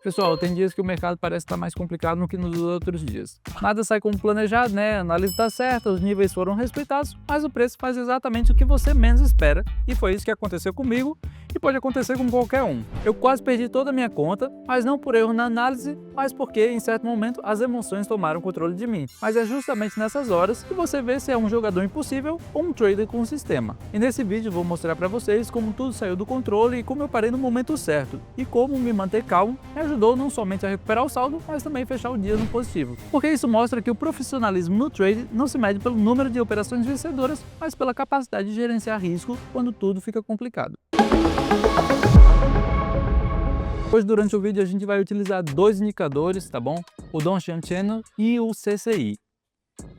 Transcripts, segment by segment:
Pessoal, tem dias que o mercado parece estar mais complicado do que nos outros dias. Nada sai como planejado, né? A análise está certa, os níveis foram respeitados, mas o preço faz exatamente o que você menos espera. E foi isso que aconteceu comigo e pode acontecer com qualquer um. Eu quase perdi toda a minha conta, mas não por erro na análise, mas porque em certo momento as emoções tomaram controle de mim. Mas é justamente nessas horas que você vê se é um jogador impossível ou um trader com um sistema. E nesse vídeo vou mostrar para vocês como tudo saiu do controle e como eu parei no momento certo e como me manter calmo me ajudou não somente a recuperar o saldo, mas também fechar o dia no positivo. Porque isso mostra que o profissionalismo no trade não se mede pelo número de operações vencedoras, mas pela capacidade de gerenciar risco quando tudo fica complicado. Hoje, durante o vídeo, a gente vai utilizar dois indicadores, tá bom? O Dongxian Channel e o CCI.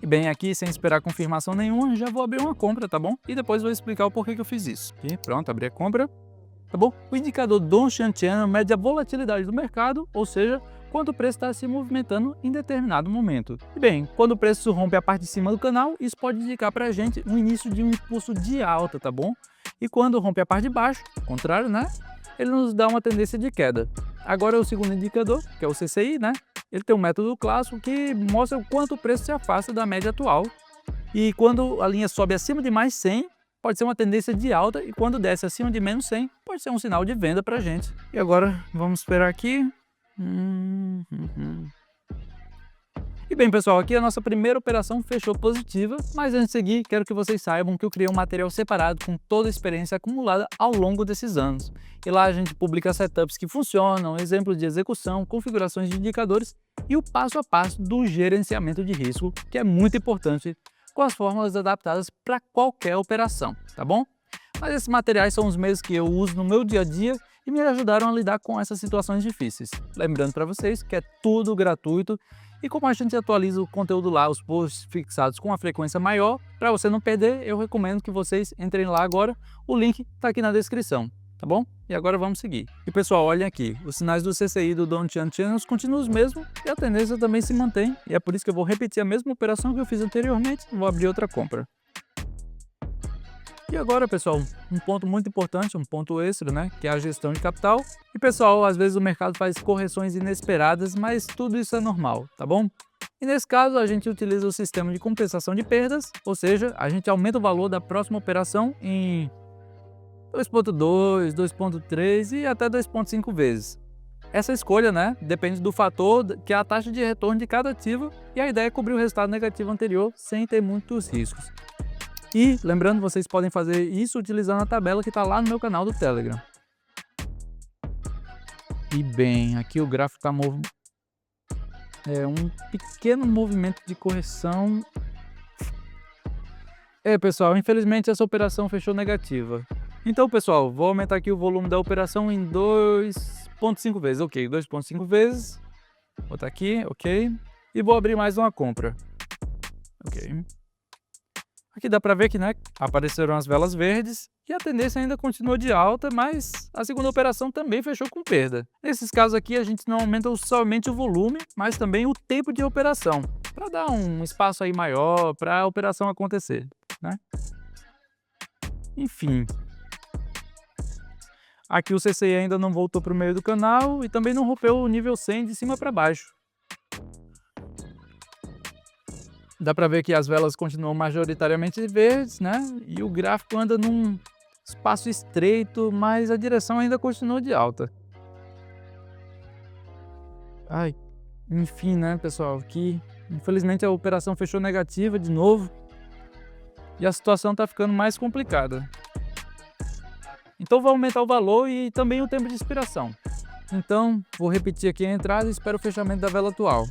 E bem, aqui, sem esperar confirmação nenhuma, já vou abrir uma compra, tá bom? E depois vou explicar o porquê que eu fiz isso. Aqui, pronto, abri a compra. Tá bom? O indicador Dongxian Channel mede a volatilidade do mercado, ou seja, quanto o preço está se movimentando em determinado momento. E bem, quando o preço rompe a parte de cima do canal, isso pode indicar para a gente o início de um impulso de alta, tá bom? E quando rompe a parte de baixo, ao contrário, né? Ele nos dá uma tendência de queda. Agora o segundo indicador, que é o CCI, né? Ele tem um método clássico que mostra o quanto o preço se afasta da média atual. E quando a linha sobe acima de mais 100, pode ser uma tendência de alta, e quando desce acima de menos 100, pode ser um sinal de venda para a gente. E agora, vamos esperar aqui. E bem, pessoal, aqui a nossa primeira operação fechou positiva, mas antes de seguir, quero que vocês saibam que eu criei um material separado com toda a experiência acumulada ao longo desses anos. E lá a gente publica setups que funcionam, exemplos de execução, configurações de indicadores e o passo a passo do gerenciamento de risco, que é muito importante, com as fórmulas adaptadas para qualquer operação, tá bom? Mas esses materiais são os mesmos que eu uso no meu dia a dia e me ajudaram a lidar com essas situações difíceis. Lembrando para vocês que é tudo gratuito e como a gente atualiza o conteúdo lá, os posts fixados com uma frequência maior, para você não perder, eu recomendo que vocês entrem lá agora, o link está aqui na descrição. Tá bom? E agora vamos seguir. E pessoal, olhem aqui, os sinais do CCI e do Dongxian Channels continuam os mesmos e a tendência também se mantém, e é por isso que eu vou repetir a mesma operação que eu fiz anteriormente e vou abrir outra compra. E agora, pessoal, um ponto muito importante, um ponto extra, né, que é a gestão de capital. E pessoal, às vezes o mercado faz correções inesperadas, mas tudo isso é normal, tá bom? E nesse caso, a gente utiliza o sistema de compensação de perdas, ou seja, a gente aumenta o valor da próxima operação em 2.2, 2.3 e até 2.5 vezes. Essa escolha, né, depende do fator que é a taxa de retorno de cada ativo, e a ideia é cobrir o resultado negativo anterior sem ter muitos riscos. E lembrando, vocês podem fazer isso utilizando a tabela que está lá no meu canal do Telegram. E bem, aqui o gráfico está um pequeno movimento de correção. Pessoal, infelizmente essa operação fechou negativa. Então, pessoal, vou aumentar aqui o volume da operação em 2.5 vezes. Ok, 2.5 vezes. Vou botar aqui, ok. E vou abrir mais uma compra. Ok. Aqui dá para ver que, né, apareceram as velas verdes e a tendência ainda continua de alta, mas a segunda operação também fechou com perda. Nesses casos aqui, a gente não aumenta somente o volume, mas também o tempo de operação, para dar um espaço aí maior para a operação acontecer, né? Enfim. Aqui o CCI ainda não voltou para o meio do canal e também não rompeu o nível 100 de cima para baixo. Dá para ver que as velas continuam majoritariamente verdes, né? E o gráfico anda num espaço estreito, mas a direção ainda continua de alta. Enfim, né, pessoal? Aqui, infelizmente, a operação fechou negativa de novo e a situação está ficando mais complicada. Então vou aumentar o valor e também o tempo de expiração. Então, vou repetir aqui a entrada e espero o fechamento da vela atual.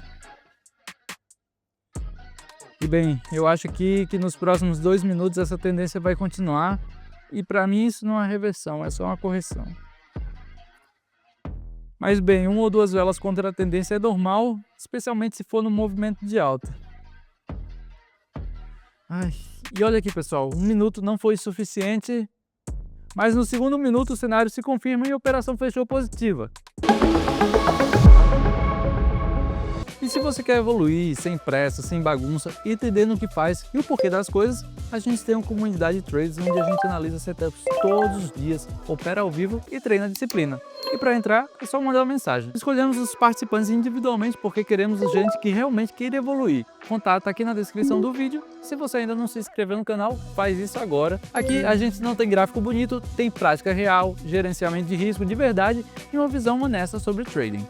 E bem, eu acho que nos próximos 2 minutos essa tendência vai continuar, e para mim isso não é reversão, é só uma correção. Mas bem, 1 ou 2 velas contra a tendência é normal, especialmente se for no movimento de alta. E olha aqui, pessoal, 1 minuto não foi suficiente, mas no segundo minuto o cenário se confirma e a operação fechou positiva. E E se você quer evoluir sem pressa, sem bagunça, e entendendo o que faz e o porquê das coisas, a gente tem uma comunidade de traders onde a gente analisa setups todos os dias, opera ao vivo e treina a disciplina. E para entrar, é só mandar uma mensagem. Escolhemos os participantes individualmente porque queremos gente que realmente queira evoluir. O contato tá aqui na descrição do vídeo. Se você ainda não se inscreveu no canal, faz isso agora. Aqui a gente não tem gráfico bonito, tem prática real, gerenciamento de risco de verdade e uma visão honesta sobre trading.